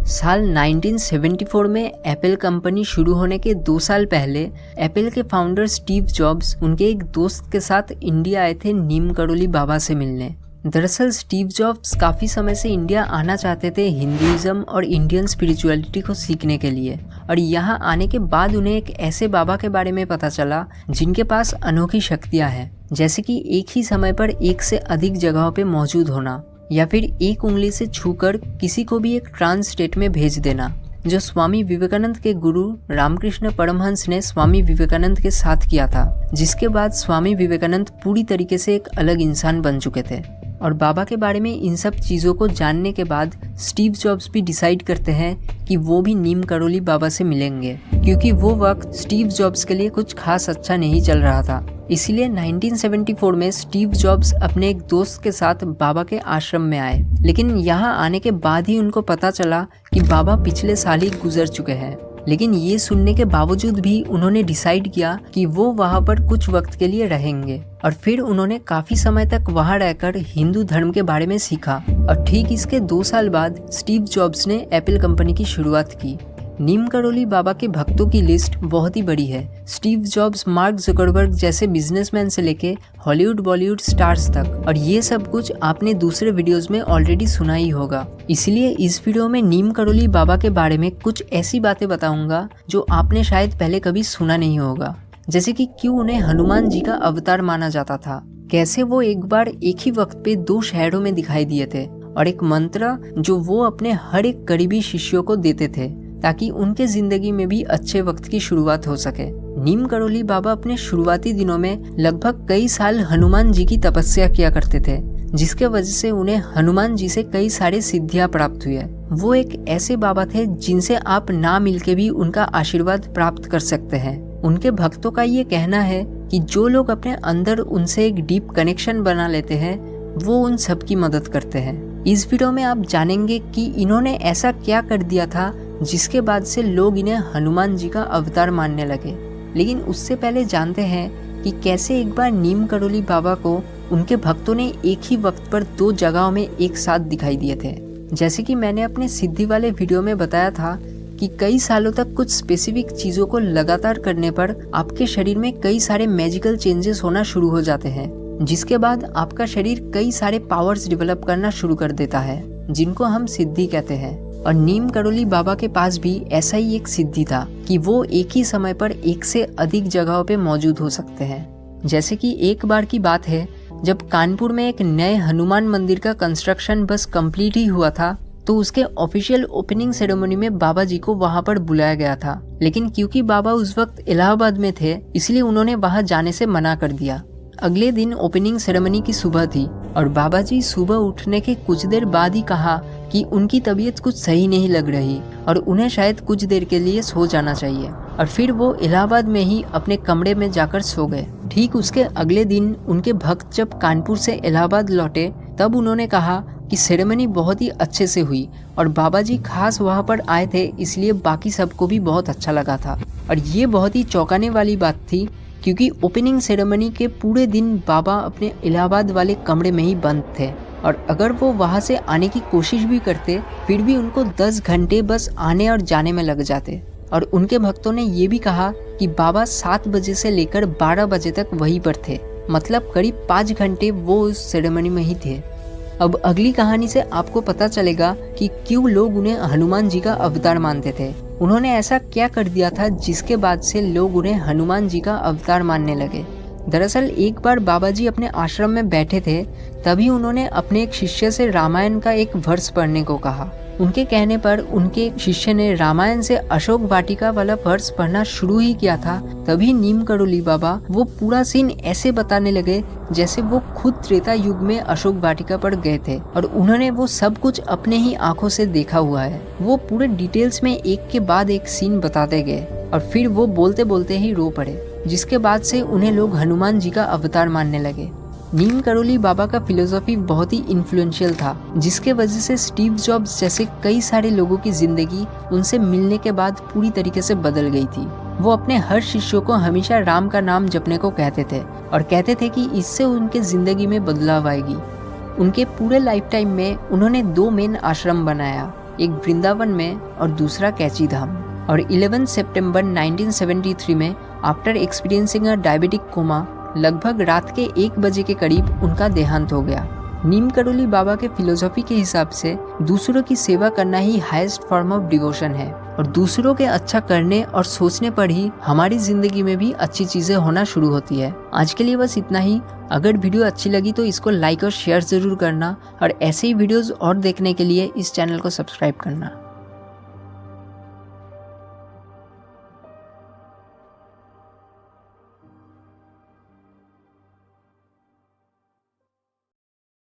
साल 1974 में Apple company शुरू होने के 2 साल पहले एप्पल के फाउंडर स्टीव जॉब्स उनके एक दोस्त के साथ इंडिया आए थे नीम करोली बाबा से मिलने। दरअसल स्टीव जॉब्स काफ़ी समय से इंडिया आना चाहते थे हिंदुइज्म और इंडियन स्पिरिचुअलिटी को सीखने के लिए, और यहाँ आने के बाद उन्हें एक ऐसे बाबा के बारे में पता चला जिनके पास अनोखी शक्तियाँ हैं, जैसे कि एक ही समय पर एक से अधिक जगहों पे मौजूद होना, या फिर एक उंगली से छूकर किसी को भी एक ट्रांस स्टेट में भेज देना, जो स्वामी विवेकानंद के गुरु रामकृष्ण परमहंस ने स्वामी विवेकानंद के साथ किया था, जिसके बाद स्वामी विवेकानंद पूरी तरीके से एक अलग इंसान बन चुके थे। और बाबा के बारे में इन सब चीज़ों को जानने के बाद स्टीव जॉब्स भी डिसाइड करते हैं कि वो भी नीम करोली बाबा से मिलेंगे, क्योंकि वो वक्त स्टीव जॉब्स के लिए कुछ खास अच्छा नहीं चल रहा था। इसीलिए 1974 में स्टीव जॉब्स अपने एक दोस्त के साथ बाबा के आश्रम में आए, लेकिन यहाँ आने के बाद ही उनको पता चला कि बाबा पिछले साल ही गुजर चुके हैं। लेकिन ये सुनने के बावजूद भी उन्होंने डिसाइड किया कि वो वहाँ पर कुछ वक्त के लिए रहेंगे, और फिर उन्होंने काफ़ी समय तक वहाँ रहकर हिंदू धर्म के बारे में सीखा। और ठीक इसके 2 साल बाद स्टीव जॉब्स ने एप्पल कंपनी की शुरुआत की। नीम करोली बाबा के भक्तों की लिस्ट बहुत ही बड़ी है। स्टीव जॉब्स मार्क जुकरबर्ग जैसे बिजनेसमैन से लेके हॉलीवुड बॉलीवुड स्टार्स तक, और ये सब कुछ आपने दूसरे वीडियोस में ऑलरेडी सुना ही होगा। इसलिए इस वीडियो में नीम करोली बाबा के बारे में कुछ ऐसी बातें बताऊंगा जो आपने शायद पहले कभी सुना नहीं होगा, जैसे कि क्यों उन्हें हनुमान जी का अवतार माना जाता था, कैसे वो एक बार एक ही वक्त पे 2 शहरों में दिखाई दिए थे, और एक मंत्र जो वो अपने हर एक करीबी शिष्यों को देते थे ताकि उनके जिंदगी में भी अच्छे वक्त की शुरुआत हो सके। नीम करोली बाबा अपने शुरुआती दिनों में लगभग कई साल हनुमान जी की तपस्या किया करते थे, जिसके वजह से उन्हें हनुमान जी से कई सारे सिद्धियां प्राप्त हुई है। वो एक ऐसे बाबा थे जिनसे आप ना मिलके भी उनका आशीर्वाद प्राप्त कर सकते हैं। उनके भक्तों का ये कहना है कि जो लोग अपने अंदर उनसे एक डीप कनेक्शन बना लेते हैं, वो उन सब की मदद करते हैं। इस वीडियो में आप जानेंगे कि इन्होंने ऐसा क्या कर दिया था जिसके बाद से लोग इन्हें हनुमान जी का अवतार मानने लगे। लेकिन उससे पहले जानते हैं कि कैसे एक बार नीम करोली बाबा को उनके भक्तों ने एक ही वक्त पर 2 जगहों में एक साथ दिखाई दिए थे। जैसे कि मैंने अपने सिद्धि वाले वीडियो में बताया था कि कई सालों तक कुछ स्पेसिफिक चीज़ों को लगातार करने पर आपके शरीर में कई सारे मैजिकल चेंजेस होना शुरू हो जाते हैं, जिसके बाद आपका शरीर कई सारे पावर्स डेवलप करना शुरू कर देता है, जिनको हम सिद्धि कहते हैं। और नीम करोली बाबा के पास भी ऐसा ही एक सिद्धि था कि वो एक ही समय पर एक से अधिक जगहों पे मौजूद हो सकते हैं। जैसे कि एक बार की बात है, जब कानपुर में एक नए हनुमान मंदिर का कंस्ट्रक्शन बस कंप्लीट ही हुआ था, तो उसके ऑफिशियल ओपनिंग सेरेमनी में बाबा जी को वहां पर बुलाया गया था। लेकिन क्योंकि बाबा उस वक्त इलाहाबाद में थे, इसलिए उन्होंने वहां जाने से मना कर दिया। अगले दिन ओपनिंग सेरेमनी की सुबह थी, और बाबा जी सुबह उठने के कुछ देर बाद ही कहा कि उनकी तबीयत कुछ सही नहीं लग रही और उन्हें शायद कुछ देर के लिए सो जाना चाहिए, और फिर वो इलाहाबाद में ही अपने कमरे में जाकर सो गए। ठीक उसके अगले दिन उनके भक्त जब कानपुर से इलाहाबाद लौटे, तब उन्होंने कहा कि सेरेमनी बहुत ही अच्छे से हुई और बाबा जी खास वहाँ पर आए थे, इसलिए बाकी सबको भी बहुत अच्छा लगा था। और ये बहुत ही चौंकाने वाली बात थी, क्योंकि ओपनिंग सेरेमनी के पूरे दिन बाबा अपने इलाहाबाद वाले कमरे में ही बंद थे, और अगर वो वहाँ से आने की कोशिश भी करते, फिर भी उनको 10 घंटे बस आने और जाने में लग जाते। और उनके भक्तों ने ये भी कहा कि बाबा 7 बजे से लेकर 12 बजे तक वहीं पर थे, मतलब करीब 5 घंटे वो उस सेरेमनी में ही थे। अब अगली कहानी से आपको पता चलेगा कि क्यों लोग उन्हें हनुमान जी का अवतार मानते थे। उन्होंने ऐसा क्या कर दिया था जिसके बाद से लोग उन्हें हनुमान जी का अवतार मानने लगे। दरअसल एक बार बाबा जी अपने आश्रम में बैठे थे, तभी उन्होंने अपने एक शिष्य से रामायण का एक वर्ष पढ़ने को कहा। उनके कहने पर उनके शिष्य ने रामायण से अशोक वाटिका वाला वर्ष पढ़ना शुरू ही किया था। तभी नीम करोली बाबा वो पूरा सीन ऐसे बताने लगे जैसे वो खुद त्रेता युग में अशोक वाटिका पर गए थे, और उन्होंने वो सब कुछ अपने ही आंखों से देखा हुआ है। वो पूरे डिटेल्स में एक के बाद एक सीन बताते गए, और फिर वो बोलते बोलते ही रो पड़े, जिसके बाद से उन्हें लोग हनुमान जी का अवतार मानने लगे। नीम करोली बाबा का फिलोसॉफी बहुत ही इन्फ्लुएंशियल था, जिसके वजह से स्टीव जॉब्स जैसे कई सारे लोगों की जिंदगी उनसे मिलने के बाद पूरी तरीके से बदल गई थी। वो अपने हर शिष्यों को हमेशा राम का नाम जपने को कहते थे, और कहते थे कि इससे उनके जिंदगी में बदलाव आएगी। उनके पूरे लाइफ टाइम में उन्होंने 2 मेन आश्रम बनाया, एक वृंदावन में और दूसरा कैची धाम। और 11 सितंबर 1973 में after experiencing a diabetic coma लगभग रात के 1 बजे के करीब उनका देहांत हो गया। नीम करोली बाबा के फिलोसॉफी के हिसाब से दूसरों की सेवा करना ही हाईएस्ट फॉर्म ऑफ डिवोशन है और दूसरों के अच्छा करने और सोचने पर ही हमारी जिंदगी में भी अच्छी चीजें होना शुरू होती है। आज के लिए बस इतना ही। अगर वीडियो अच्छी लगी तो इसको लाइक और शेयर जरूर करना और ऐसे ही वीडियोस और देखने के लिए इस चैनल को सब्सक्राइब करना।